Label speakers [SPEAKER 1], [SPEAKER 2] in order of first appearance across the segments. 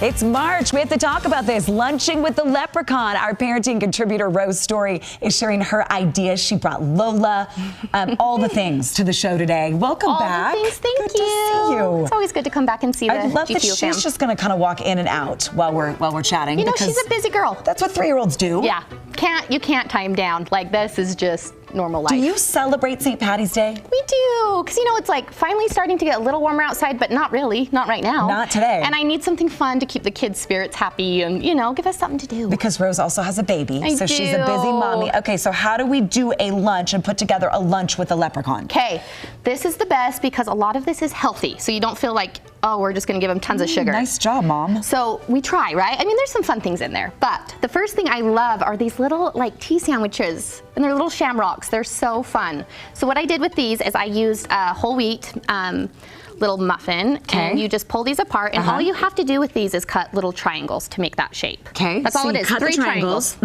[SPEAKER 1] It's March. We have to talk about this. Lunching with the Leprechaun. Our parenting contributor, Rose Storey, is sharing her ideas. She brought Lola, all the things to the show today. Welcome back.
[SPEAKER 2] All the things, thank you.
[SPEAKER 1] Good to see you.
[SPEAKER 2] It's always good to come back and see the
[SPEAKER 1] I love that
[SPEAKER 2] GQ fam.
[SPEAKER 1] she's just going to kind of walk in and out while we're chatting.
[SPEAKER 2] You know, she's a busy girl.
[SPEAKER 1] That's what 3-year-olds do.
[SPEAKER 2] Yeah, you can't time down. Like, this is just normal life.
[SPEAKER 1] Do you celebrate St. Patty's Day?
[SPEAKER 2] We do, because it's like finally starting to get a little warmer outside, but not really, not right now.
[SPEAKER 1] Not today.
[SPEAKER 2] And I need something fun to keep the kids' spirits happy and, give us something to do.
[SPEAKER 1] Because Rose also has a baby, so
[SPEAKER 2] do.
[SPEAKER 1] she's a busy mommy. Okay, so how do we do a lunch and put together a lunch with the Leprechaun?
[SPEAKER 2] Okay, this is the best because a lot of this is healthy, so you don't feel like, oh, we're just gonna give them tons of sugar.
[SPEAKER 1] Nice job, Mom.
[SPEAKER 2] So we try, right? I mean, there's some fun things in there, but the first thing I love are these little tea sandwiches, and they're little shamrocks. They're so fun. So what I did with these is I used whole wheat little muffin, and you just pull these apart, and all you have to do with these is cut little triangles to make that shape.
[SPEAKER 1] Okay,
[SPEAKER 2] that's all it is.
[SPEAKER 1] Cut
[SPEAKER 2] 3
[SPEAKER 1] the triangles.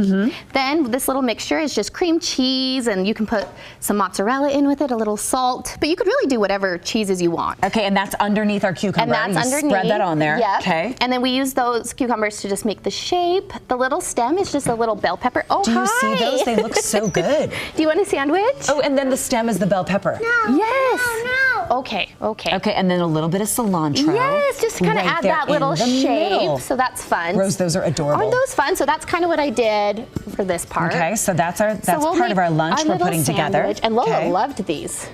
[SPEAKER 2] Then this little mixture is just cream cheese, and you can put some mozzarella in with it, a little salt, but you could really do whatever cheeses you want.
[SPEAKER 1] Okay, and that's underneath our cucumber.
[SPEAKER 2] And that's underneath.
[SPEAKER 1] Spread that on there.
[SPEAKER 2] Yep.
[SPEAKER 1] Okay.
[SPEAKER 2] And then we use those cucumbers to just make the shape. The little stem is just a little bell pepper. Oh,
[SPEAKER 1] do you see those? They look so good.
[SPEAKER 2] Do you want a sandwich?
[SPEAKER 1] Oh, and then the stem is the bell pepper.
[SPEAKER 2] No. Yes. No. Okay.
[SPEAKER 1] Okay, and then a little bit of cilantro.
[SPEAKER 2] Yes, just to kind of add that little shape. So that's fun.
[SPEAKER 1] Rose, those are adorable.
[SPEAKER 2] Aren't those fun? So that's kind of what I did for this part.
[SPEAKER 1] Okay, so that's part of our lunch we're putting together.
[SPEAKER 2] And Lola loved these.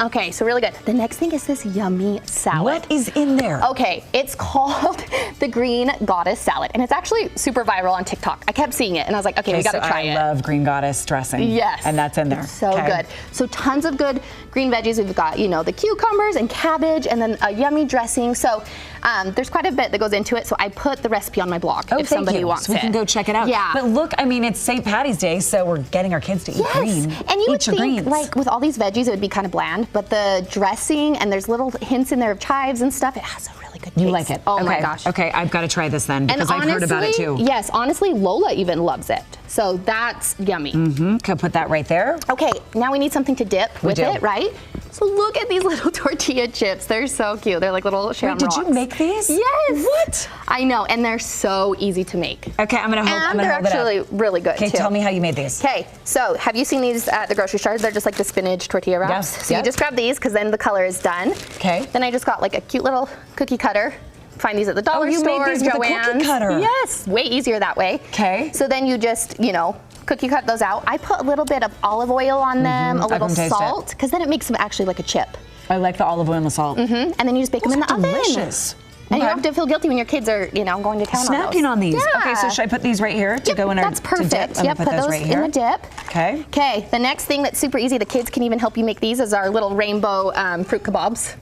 [SPEAKER 2] Okay, so really good. The next thing is this yummy salad.
[SPEAKER 1] What is in there?
[SPEAKER 2] Okay, it's called the Green Goddess Salad, and it's actually super viral on TikTok. I kept seeing it, and I was like, okay, we got to try it.
[SPEAKER 1] I love Green Goddess dressing.
[SPEAKER 2] Yes.
[SPEAKER 1] And that's in there.
[SPEAKER 2] It's so good. So tons of good green veggies. We've got, the cucumbers and cabbage, and then a yummy dressing. So there's quite a bit that goes into it. So I put the recipe on my blog if somebody wants
[SPEAKER 1] so we can go check it out.
[SPEAKER 2] Yeah.
[SPEAKER 1] But look, I mean, it's St. Patty's Day, so we're getting our kids to eat green.
[SPEAKER 2] And you would think, like, with all these veggies, it would be kind of bland, but the dressing, and there's little hints in there of chives and stuff, it has a really good taste.
[SPEAKER 1] You like it?
[SPEAKER 2] Oh my gosh.
[SPEAKER 1] Okay, I've got to try this then, because I've heard about it too.
[SPEAKER 2] Yes, honestly, Lola even loves it. So that's yummy.
[SPEAKER 1] Can put that right there.
[SPEAKER 2] Okay, now we need something to dip with it, right? So look at these little tortilla chips. They're so cute. They're like little shamrocks.
[SPEAKER 1] Wait, did you make these?
[SPEAKER 2] Yes.
[SPEAKER 1] What?
[SPEAKER 2] I know, and they're so easy to make.
[SPEAKER 1] Okay, I'm gonna hold it up.
[SPEAKER 2] And they're actually really good too.
[SPEAKER 1] Okay, tell me how you made these.
[SPEAKER 2] Okay, so have you seen these at the grocery store? They're just like the spinach tortilla wraps.
[SPEAKER 1] Yes.
[SPEAKER 2] So you just grab these because then the color is done.
[SPEAKER 1] Okay.
[SPEAKER 2] Then I just got like a cute little cookie cutter. Find these at the dollar store.
[SPEAKER 1] You made these with a cookie cutter.
[SPEAKER 2] Yes, way easier that way.
[SPEAKER 1] Okay.
[SPEAKER 2] So then you just, cookie cut those out. I put a little bit of olive oil on them, a little salt, because then it makes them actually like a chip.
[SPEAKER 1] I like the olive oil and the salt.
[SPEAKER 2] And then you just bake them in the oven.
[SPEAKER 1] Delicious.
[SPEAKER 2] And you don't have to feel guilty when your kids are, going to town
[SPEAKER 1] Snacking on these.
[SPEAKER 2] Yeah.
[SPEAKER 1] Okay, so should I put these right here to go in our
[SPEAKER 2] That's perfect.
[SPEAKER 1] dip? I'm gonna put those right here.
[SPEAKER 2] In the dip.
[SPEAKER 1] Okay.
[SPEAKER 2] Okay, the next thing that's super easy, the kids can even help you make these, is our little rainbow fruit kebabs.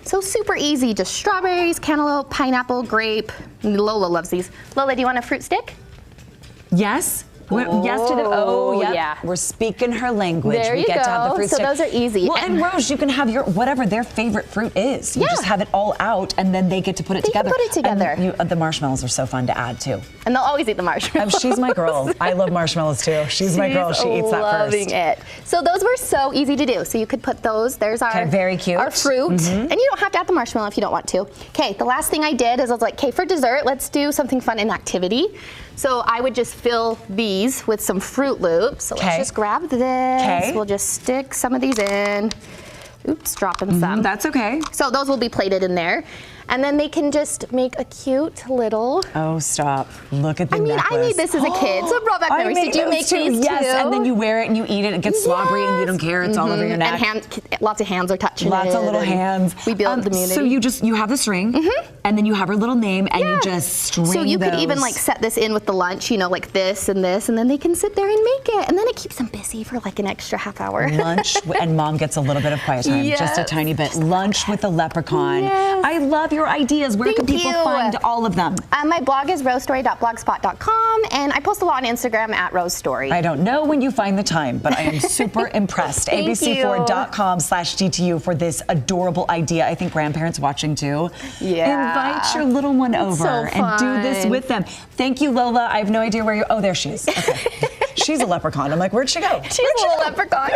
[SPEAKER 2] So super easy, just strawberries, cantaloupe, pineapple, grape. Lola loves these. Lola, do you want a fruit stick?
[SPEAKER 1] Yes. Yes to the, yeah. We're speaking her language.
[SPEAKER 2] There you
[SPEAKER 1] get
[SPEAKER 2] go.
[SPEAKER 1] To have the fruit
[SPEAKER 2] so
[SPEAKER 1] stick.
[SPEAKER 2] those are easy.
[SPEAKER 1] Well, and Rose, you can have whatever their favorite fruit is. You just have it all out, and then they get to put it together.
[SPEAKER 2] They can put it together.
[SPEAKER 1] And the marshmallows are so fun to add too.
[SPEAKER 2] And they'll always eat the marshmallows.
[SPEAKER 1] She's my girl. I love marshmallows too. She's my girl. She eats that first.
[SPEAKER 2] Loving it. So those were so easy to do. So you could put those. There's our
[SPEAKER 1] very cute.
[SPEAKER 2] Our fruit, and you don't have to add the marshmallow if you don't want to. Okay. The last thing I did is I was like, okay, for dessert, let's do something fun in activity. So I would just fill these with some Fruit Loops. So let's just grab this. We'll just stick some of these in. Oops, dropping some.
[SPEAKER 1] That's okay.
[SPEAKER 2] So those will be plated in there. And then they can just make a cute little...
[SPEAKER 1] Oh, stop. Look at the necklace.
[SPEAKER 2] I made this as a kid, so it brought back memories. Did you make these too?
[SPEAKER 1] Yes, and then you wear it and you eat it. It gets slobbery and you don't care. It's all over your neck.
[SPEAKER 2] And lots of hands are touching
[SPEAKER 1] Lots of little hands.
[SPEAKER 2] We build the community.
[SPEAKER 1] So you have the string, and then you have her little name, and you just string
[SPEAKER 2] So you could
[SPEAKER 1] those.
[SPEAKER 2] even set this in with the lunch, like this, and then they can sit there and make it. And then it keeps them busy for like an extra half hour.
[SPEAKER 1] Lunch, and Mom gets a little bit of quiet time, just a tiny bit. Lunch with the Leprechaun.
[SPEAKER 2] Yes.
[SPEAKER 1] I love your ideas. Where can people find all of them?
[SPEAKER 2] My blog is rosestory.blogspot.com, and I post a lot on Instagram at rosestory.
[SPEAKER 1] I don't know when you find the time, but I am super impressed. abc4.com/GTU for this adorable idea. I think grandparents watching too.
[SPEAKER 2] Yeah.
[SPEAKER 1] Invite your little one over and do this with them. Thank you, Lola. I have no idea where you. Oh, there she is. Okay. She's a leprechaun. I'm like, where'd she go?
[SPEAKER 2] She's a little leprechaun.